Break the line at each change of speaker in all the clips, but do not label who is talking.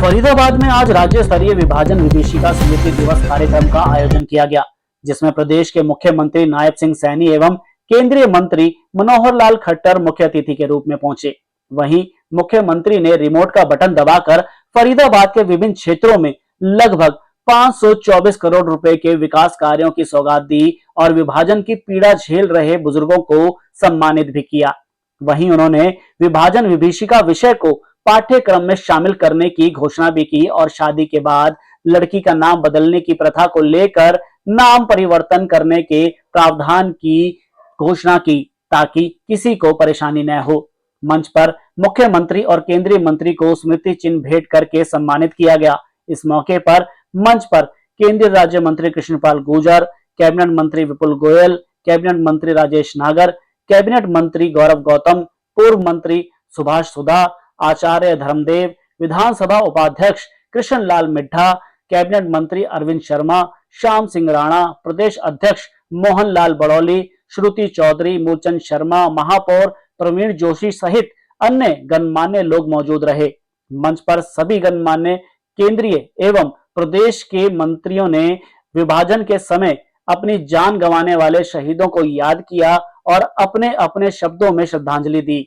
फरीदाबाद में आज राज्य स्तरीय विभाजन विभीषिका स्मृति दिवस कार्यक्रम का आयोजन किया गया, जिसमें प्रदेश के मुख्यमंत्री नायब सिंह सैनी एवं केंद्रीय मंत्री मनोहर लाल खट्टर मुख्य अतिथि के रूप में पहुंचे। वहीं मुख्यमंत्री ने रिमोट का बटन दबाकर फरीदाबाद के विभिन्न क्षेत्रों में लगभग 524 करोड़ रुपए के विकास कार्यों की सौगात दी और विभाजन की पीड़ा झेल रहे बुजुर्गों को सम्मानित भी किया। वहीं उन्होंने विभाजन विभीषिका विषय को पाठ्यक्रम में शामिल करने की घोषणा भी की और शादी के बाद लड़की का नाम बदलने की प्रथा को लेकर नाम परिवर्तन करने के प्रावधान की घोषणा की, ताकि किसी को परेशानी न हो। मंच पर मुख्यमंत्री और केंद्रीय मंत्री को स्मृति चिन्ह भेंट करके सम्मानित किया गया। इस मौके पर मंच पर केंद्रीय राज्य मंत्री कृष्णपाल गुर्जर, कैबिनेट मंत्री विपुल गोयल, कैबिनेट मंत्री राजेश नागर, कैबिनेट मंत्री गौरव गौतम, पूर्व मंत्री सुभाष सुधा, आचार्य धर्मदेव, विधानसभा उपाध्यक्ष कृष्ण लाल मिड्ढा, कैबिनेट मंत्री अरविंद शर्मा, श्याम सिंह राणा, प्रदेश अध्यक्ष मोहन लाल बड़ौली, श्रुति चौधरी, मूलचंद शर्मा, महापौर प्रवीण जोशी सहित अन्य गणमान्य लोग मौजूद रहे। मंच पर सभी गणमान्य केंद्रीय एवं प्रदेश के मंत्रियों ने विभाजन के समय अपनी जान गंवाने वाले शहीदों को याद किया और अपने अपने शब्दों में श्रद्धांजलि दी।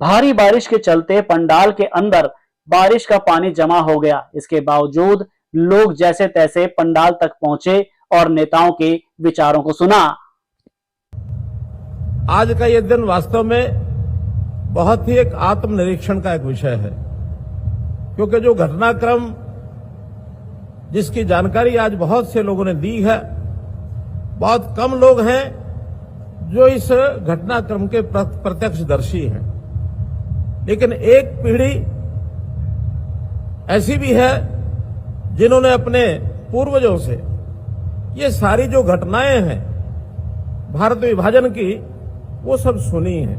भारी बारिश के चलते पंडाल के अंदर बारिश का पानी जमा हो गया। इसके बावजूद लोग जैसे तैसे पंडाल तक पहुंचे और नेताओं के विचारों को सुना।
आज का यह दिन वास्तव में बहुत ही एक आत्मनिरीक्षण का एक विषय है, क्योंकि जो घटनाक्रम जिसकी जानकारी आज बहुत से लोगों ने दी है, बहुत कम लोग हैं जो इस घटनाक्रम के प्रत्यक्षदर्शी हैं। लेकिन एक पीढ़ी ऐसी भी है जिन्होंने अपने पूर्वजों से ये सारी जो घटनाएं हैं भारत विभाजन की, वो सब सुनी है।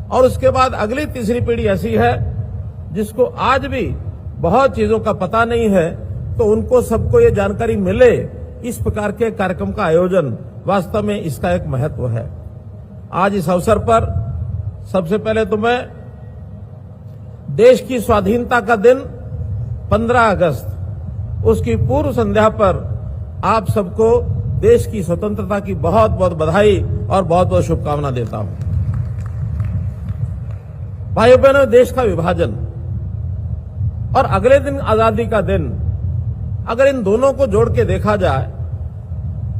और उसके बाद अगली तीसरी पीढ़ी ऐसी है जिसको आज भी बहुत चीजों का पता नहीं है, तो उनको सबको ये जानकारी मिले, इस प्रकार के कार्यक्रम का आयोजन वास्तव में इसका एक महत्व है। आज इस अवसर पर सबसे पहले तो मैं देश की स्वाधीनता का दिन 15 अगस्त, उसकी पूर्व संध्या पर आप सबको देश की स्वतंत्रता की बहुत बहुत बधाई और बहुत बहुत शुभकामना देता हूं। भाइयों बहनों, देश का विभाजन और अगले दिन आजादी का दिन, अगर इन दोनों को जोड़ के देखा जाए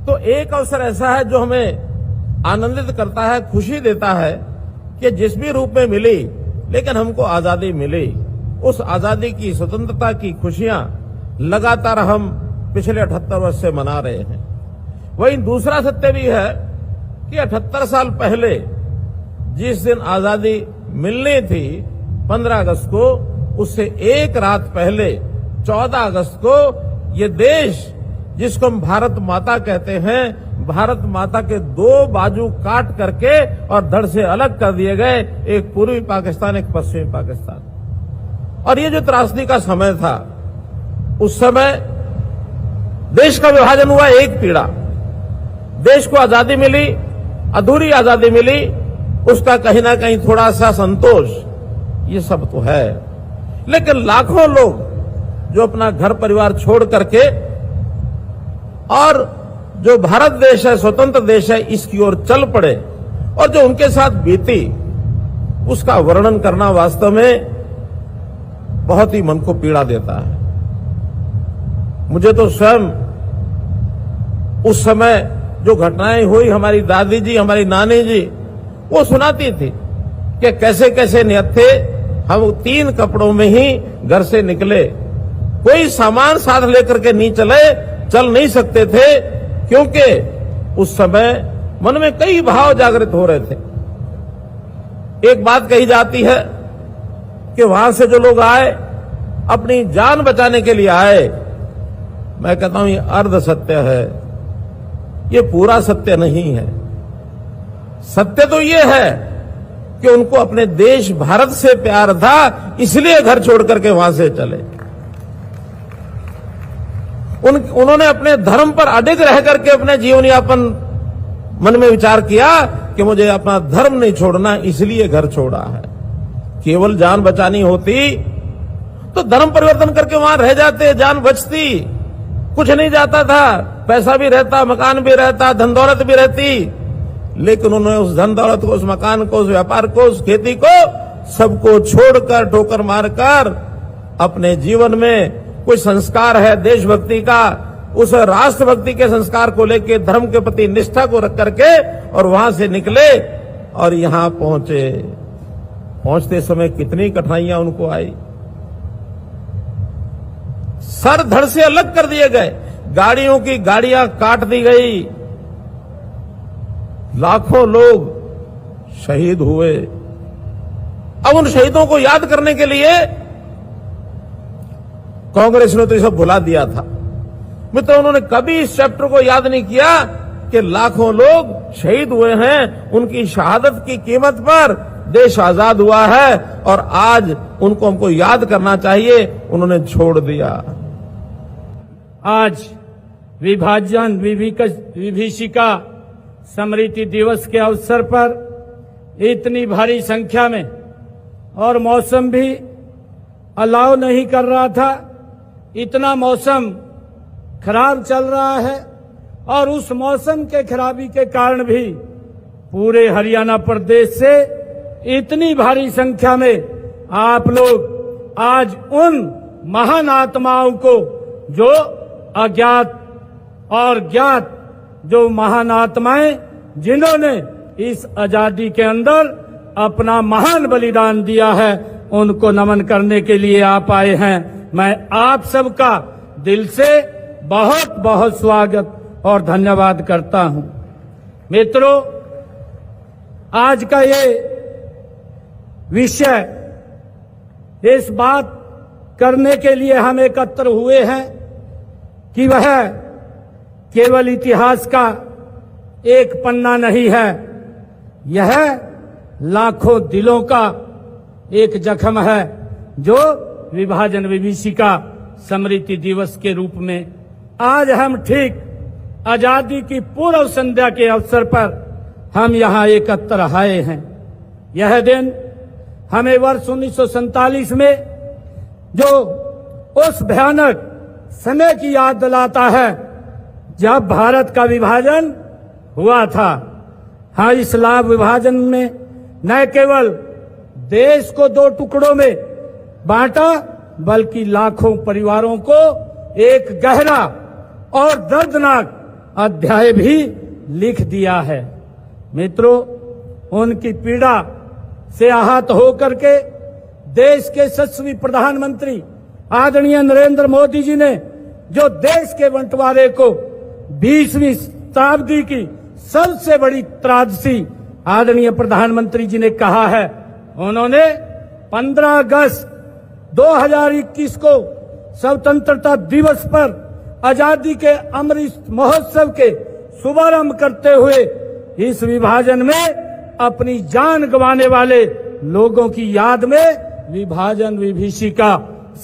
तो एक अवसर ऐसा है जो हमें आनंदित करता है, खुशी देता है कि जिस भी रूप में मिली, लेकिन हमको आजादी मिली। उस आजादी की, स्वतंत्रता की खुशियां लगातार हम पिछले 78 वर्ष से मना रहे हैं। वहीं दूसरा सत्य भी है कि 78 साल पहले जिस दिन आजादी मिलनी थी 15 अगस्त को, उससे एक रात पहले 14 अगस्त को ये देश जिसको हम भारत माता कहते हैं, भारत माता के दो बाजू काट करके और धड़ से अलग कर दिए गए, एक पूर्वी पाकिस्तान, एक पश्चिमी पाकिस्तान। और ये जो त्रासदी का समय था, उस समय देश का विभाजन हुआ, एक पीड़ा, देश को आजादी मिली, अधूरी आजादी मिली, उसका कहीं ना कहीं थोड़ा सा संतोष, ये सब तो है। लेकिन लाखों लोग जो अपना घर परिवार छोड़ करके और जो भारत देश है, स्वतंत्र देश है, इसकी ओर चल पड़े, और जो उनके साथ बीती, उसका वर्णन करना वास्तव में बहुत ही मन को पीड़ा देता है। मुझे तो स्वयं उस समय जो घटनाएं हुई, हमारी दादी जी, हमारी नानी जी वो सुनाती थी कि कैसे कैसे नियत थे, हम 3 कपड़ों में ही घर से निकले, कोई सामान साथ लेकर के नहीं चल नहीं सकते थे, क्योंकि उस समय मन में कई भाव जागृत हो रहे थे। एक बात कही जाती है कि वहां से जो लोग आए, अपनी जान बचाने के लिए आए। मैं कहता हूं ये अर्ध सत्य है, ये पूरा सत्य नहीं है। सत्य तो ये है कि उनको अपने देश भारत से प्यार था, इसलिए घर छोड़ करके वहां से चले। उन्होंने अपने धर्म पर अडिग रह करके अपने जीवन यापन मन में विचार किया कि मुझे अपना धर्म नहीं छोड़ना, इसलिए घर छोड़ा है। केवल जान बचानी होती तो धर्म परिवर्तन करके वहां रह जाते, जान बचती, कुछ नहीं जाता था, पैसा भी रहता, मकान भी रहता, धन दौलत भी रहती, लेकिन उन्होंने उस धन दौलत को, उस मकान को, उस व्यापार को, उस खेती को, सबको छोड़कर, ठोकर मारकर अपने जीवन में कोई संस्कार है देशभक्ति का, उस राष्ट्रभक्ति के संस्कार को लेके, धर्म के प्रति निष्ठा को रख करके और वहां से निकले और यहां पहुंचे। पहुंचते समय कितनी कठिनाइयां उनको आई, सर धड़ से अलग कर दिए गए, गाड़ियों की गाड़ियां काट दी गई, लाखों लोग शहीद हुए। अब उन शहीदों को याद करने के लिए कांग्रेस ने तो ये सब भुला दिया था। मित्रों, उन्होंने कभी इस चैप्टर को याद नहीं किया कि लाखों लोग शहीद हुए हैं, उनकी शहादत की कीमत पर देश आजाद हुआ है और आज उनको हमको याद करना चाहिए, उन्होंने छोड़ दिया।
आज विभाजन विभीषिका स्मृति दिवस के अवसर पर इतनी भारी संख्या में, और मौसम भी अलाउ नहीं कर रहा था, इतना मौसम खराब चल रहा है और उस मौसम के खराबी के कारण भी पूरे हरियाणा प्रदेश से इतनी भारी संख्या में आप लोग आज उन महान आत्माओं को, जो अज्ञात और ज्ञात, जो महान आत्माएं जिन्होंने इस आजादी के अंदर अपना महान बलिदान दिया है, उनको नमन करने के लिए आप आए हैं। मैं आप सबका दिल से बहुत बहुत स्वागत और धन्यवाद करता हूं। मित्रों, आज का ये विषय, इस बात करने के लिए हम एकत्र हुए हैं कि वह केवल इतिहास का एक पन्ना नहीं है, यह लाखों दिलों का एक जख्म है जो विभाजन विभीषिका स्मृति दिवस के रूप में आज हम ठीक आजादी की पूर्व संध्या के अवसर पर हम यहाँ एकत्र आए हैं। यह दिन हमें वर्ष 1947 में जो उस भयानक समय की याद दिलाता है जब भारत का विभाजन हुआ था। हाँ, इस लाभ विभाजन में न केवल देश को दो टुकड़ों में बांटा, बल्कि लाखों परिवारों को एक गहरा और दर्दनाक अध्याय भी लिख दिया है। मित्रों, उनकी पीड़ा से आहत होकर के देश के यशस्वी प्रधानमंत्री आदरणीय नरेंद्र मोदी जी ने जो देश के बंटवारे को 20वीं शताब्दी की सबसे बड़ी त्रासदी आदरणीय प्रधानमंत्री जी ने कहा है, उन्होंने 15 अगस्त 2021 को स्वतंत्रता दिवस पर आजादी के अमृत महोत्सव के शुभारंभ करते हुए इस विभाजन में अपनी जान गंवाने वाले लोगों की याद में विभाजन विभीषिका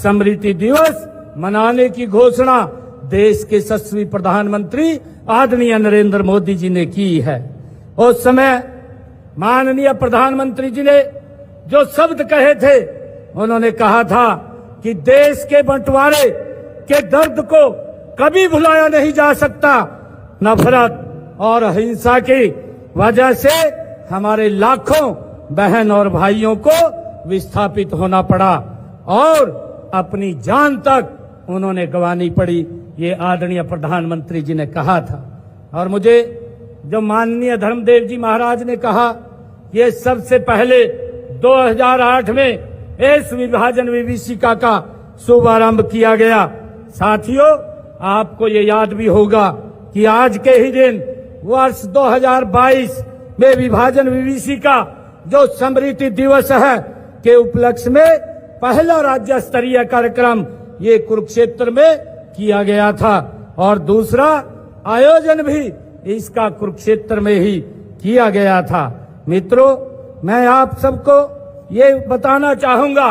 स्मृति दिवस मनाने की घोषणा देश के यशस्वी प्रधानमंत्री आदरणीय नरेंद्र मोदी जी ने की है। उस समय माननीय प्रधानमंत्री जी ने जो शब्द कहे थे, उन्होंने कहा था कि देश के बंटवारे के दर्द को कभी भुलाया नहीं जा सकता। नफरत और हिंसा की वजह से हमारे लाखों बहन और भाइयों को विस्थापित होना पड़ा और अपनी जान तक उन्होंने गंवानी पड़ी, ये आदरणीय प्रधानमंत्री जी ने कहा था। और मुझे जो माननीय धर्मदेव जी महाराज ने कहा, ये सबसे पहले 2008 में इस विभाजन विभीषिका का शुभारंभ किया गया। साथियों, आपको ये याद भी होगा कि आज के ही दिन वर्ष 2022 में विभाजन विभीषिका जो स्मृति दिवस है के उपलक्ष्य में पहला राज्य स्तरीय कार्यक्रम ये कुरुक्षेत्र में किया गया था और दूसरा आयोजन भी इसका कुरुक्षेत्र में ही किया गया था। मित्रों, मैं आप सबको ये बताना चाहूंगा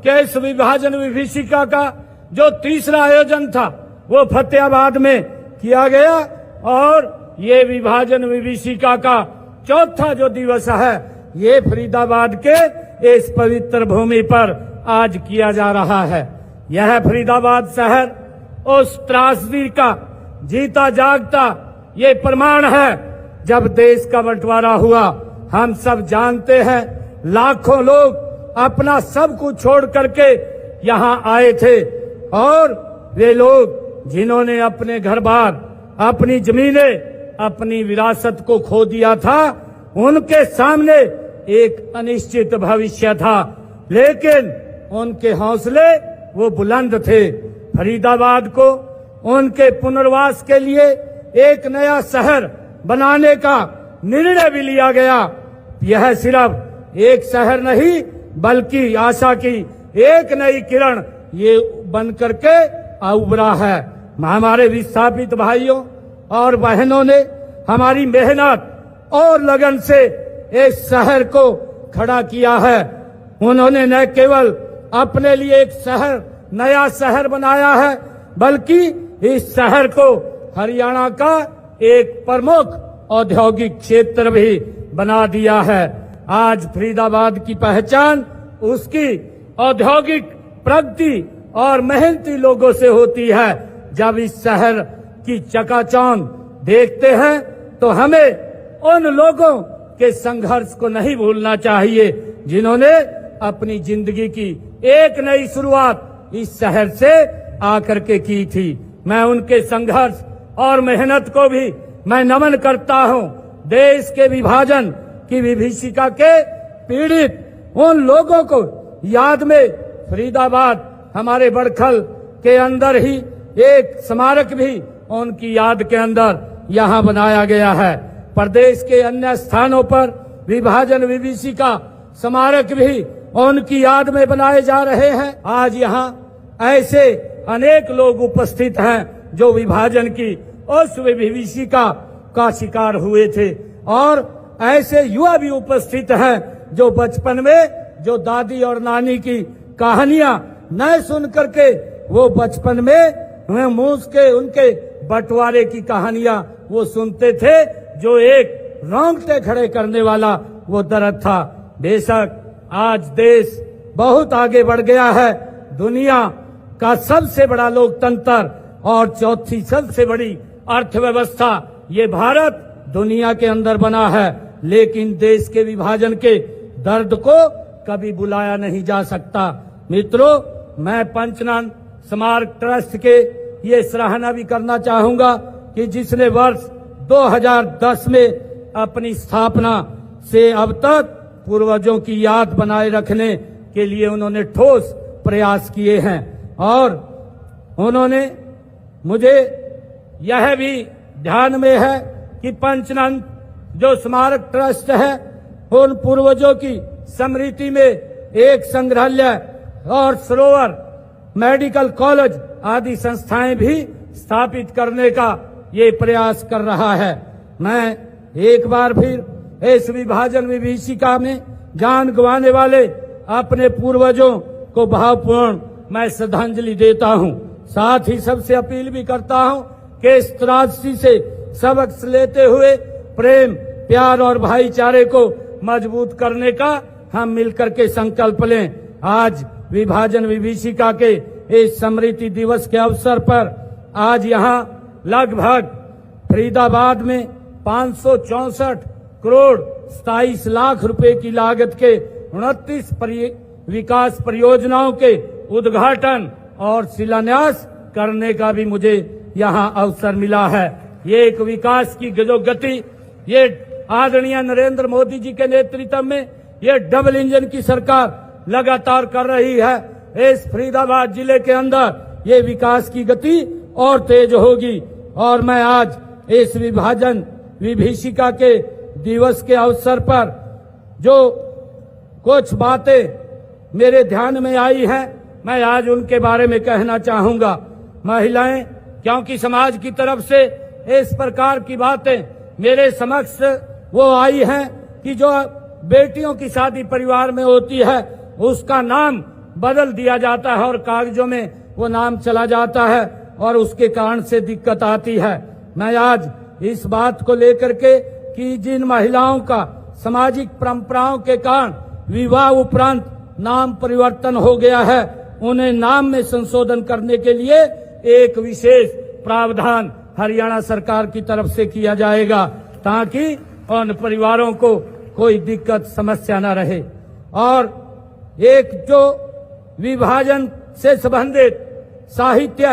कि इस विभाजन विभीषिका का जो तीसरा आयोजन था वो फतेहाबाद में किया गया और ये विभाजन विभीषिका का चौथा जो दिवस है ये फरीदाबाद के इस पवित्र भूमि पर आज किया जा रहा है। यह फरीदाबाद शहर उस त्रासदी का जीता जागता ये प्रमाण है। जब देश का बंटवारा हुआ, हम सब जानते हैं, लाखों लोग अपना सब कुछ छोड़ करके यहाँ आए थे और वे लोग जिन्होंने अपने घर बार, अपनी जमीनें, अपनी विरासत को खो दिया था, उनके सामने एक अनिश्चित भविष्य था, लेकिन उनके हौसले वो बुलंद थे। फरीदाबाद को उनके पुनर्वास के लिए एक नया शहर बनाने का निर्णय भी लिया गया। यह सिर्फ एक शहर नहीं बल्कि आशा की एक नई किरण ये बन करके उभरा है। हमारे विस्थापित भाइयों और बहनों ने हमारी मेहनत और लगन से इस शहर को खड़ा किया है। उन्होंने न केवल अपने लिए एक शहर, नया शहर बनाया है, बल्कि इस शहर को हरियाणा का एक प्रमुख औद्योगिक क्षेत्र भी बना दिया है। आज फरीदाबाद की पहचान उसकी औद्योगिक प्रगति और मेहनती लोगों से होती है। जब इस शहर की चकाचौंध देखते हैं तो हमें उन लोगों के संघर्ष को नहीं भूलना चाहिए जिन्होंने अपनी जिंदगी की एक नई शुरुआत इस शहर से आकर के की थी। मैं उनके संघर्ष और मेहनत को भी मैं नमन करता हूं। देश के विभाजन की विभीषिका के पीड़ित उन लोगों को याद में फरीदाबाद हमारे बड़खल के अंदर ही एक स्मारक भी उनकी याद के अंदर यहाँ बनाया गया है। प्रदेश के अन्य स्थानों पर विभाजन विभीषिका स्मारक भी उनकी याद में बनाए जा रहे हैं। आज यहाँ ऐसे अनेक लोग उपस्थित हैं जो विभाजन की उस विभीषिका का शिकार हुए थे और ऐसे युवा भी उपस्थित हैं जो बचपन में जो दादी और नानी की कहानियां न सुन करके वो बचपन में मुंह के उनके बंटवारे की कहानियां वो सुनते थे, जो एक रोंगटे खड़े करने वाला वो दर्द था। बेशक आज देश बहुत आगे बढ़ गया है। दुनिया का सबसे बड़ा लोकतंत्र और चौथी सबसे बड़ी अर्थव्यवस्था ये भारत दुनिया के अंदर बना है, लेकिन देश के विभाजन के दर्द को कभी बुलाया नहीं जा सकता। मित्रों, मैं पंचनंद स्मारक ट्रस्ट के ये सराहना भी करना चाहूंगा कि जिसने वर्ष 2010 में अपनी स्थापना से अब तक पूर्वजों की याद बनाए रखने के लिए उन्होंने ठोस प्रयास किए हैं और उन्होंने मुझे यह भी ध्यान में है कि पंचनंद जो स्मारक ट्रस्ट है उन पूर्वजों की स्मृति में एक संग्रहालय और सरोवर, मेडिकल कॉलेज आदि संस्थाएं भी स्थापित करने का ये प्रयास कर रहा है। मैं एक बार फिर इस विभाजन विभीषिका में जान गंवाने वाले अपने पूर्वजों को भावपूर्ण मैं श्रद्धांजलि देता हूं। साथ ही सबसे अपील भी करता हूं कि इस त्रासदी से सबक लेते हुए प्रेम, प्यार और भाईचारे को मजबूत करने का हम मिलकर के संकल्प लें। आज विभाजन विभीषिका के इस स्मृति दिवस के अवसर पर आज यहाँ लगभग फरीदाबाद में 564 करोड़ 27 लाख रुपए की लागत के 29 विकास परियोजनाओं के उद्घाटन और शिलान्यास करने का भी मुझे यहाँ अवसर मिला है। ये एक विकास की जो गति ये आदरणीय नरेंद्र मोदी जी के नेतृत्व में ये डबल इंजन की सरकार लगातार कर रही है। इस फरीदाबाद जिले के अंदर ये विकास की गति और तेज होगी और मैं आज इस विभाजन विभीषिका के दिवस के अवसर पर जो कुछ बातें मेरे ध्यान में आई हैं मैं आज उनके बारे में कहना चाहूंगा। महिलाएं, क्योंकि समाज की तरफ से इस प्रकार की बातें मेरे समक्ष वो आई हैं कि जो बेटियों की शादी परिवार में होती है उसका नाम बदल दिया जाता है और कागजों में वो नाम चला जाता है और उसके कारण से दिक्कत आती है। मैं आज इस बात को लेकर के कि जिन महिलाओं का सामाजिक परंपराओं के कारण विवाह उपरांत नाम परिवर्तन हो गया है उन्हें नाम में संशोधन करने के लिए एक विशेष प्रावधान हरियाणा सरकार की तरफ से किया जाएगा ताकि उन परिवारों को कोई दिक्कत समस्या न रहे। और एक जो विभाजन से संबंधित साहित्य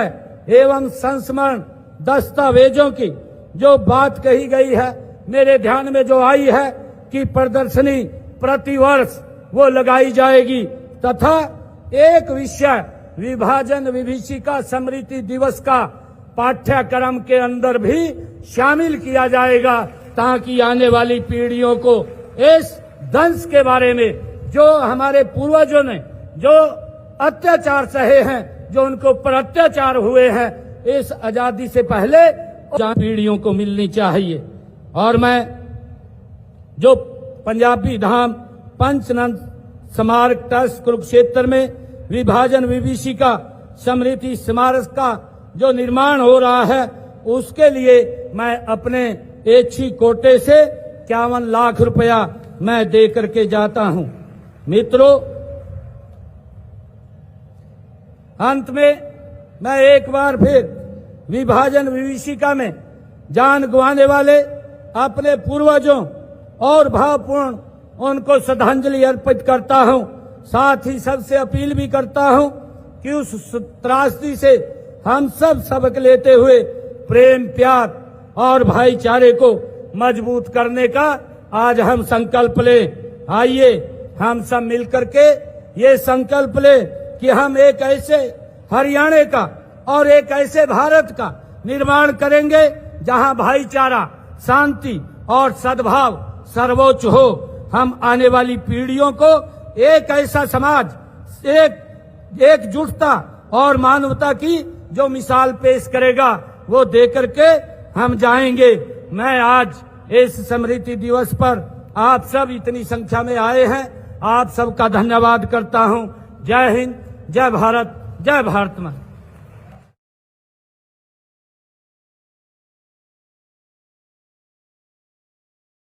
एवं संस्मरण दस्तावेजों की जो बात कही गई है, मेरे ध्यान में जो आई है कि प्रदर्शनी प्रतिवर्ष वो लगाई जाएगी तथा एक विषय विभाजन विभीषिका स्मृति दिवस का पाठ्यक्रम के अंदर भी शामिल किया जाएगा ताकि आने वाली पीढ़ियों को इस दंश के बारे में जो हमारे पूर्वजों ने जो अत्याचार सहे हैं, जो उनके ऊपर अत्याचार हुए हैं, इस आजादी से पहले पीढ़ियों को मिलनी चाहिए। और मैं जो पंजाबी धाम पंचनंद स्मारक ट्रस्ट कुरुक्षेत्र में विभाजन विभीषिका स्मृति स्मारक का जो निर्माण हो रहा है, उसके लिए मैं अपने एच्छी कोटे से 51 लाख रुपया मैं दे करके जाता हूं। मित्रों, अंत में मैं एक बार फिर विभाजन विभीषिका में जान गंवाने वाले अपने पूर्वजों और भावपूर्ण उनको श्रद्धांजलि अर्पित करता हूं। साथ ही सबसे अपील भी करता हूं कि उस त्रासदी से हम सब सबक लेते हुए प्रेम, प्यार और भाईचारे को मजबूत करने का आज हम संकल्प लें। आइए हम सब मिलकर के ये संकल्प लें कि हम एक ऐसे हरियाणा का और एक ऐसे भारत का निर्माण करेंगे जहां भाईचारा, शांति और सद्भाव सर्वोच्च हो। हम आने वाली पीढ़ियों को एक ऐसा समाज, एकजुटता और मानवता की जो मिसाल पेश करेगा वो दे करके हम जाएंगे। मैं आज इस स्मृति दिवस पर आप सब इतनी संख्या में आए हैं, आप सबका धन्यवाद करता हूं। जय हिंद, जय भारत, जय भारत मां।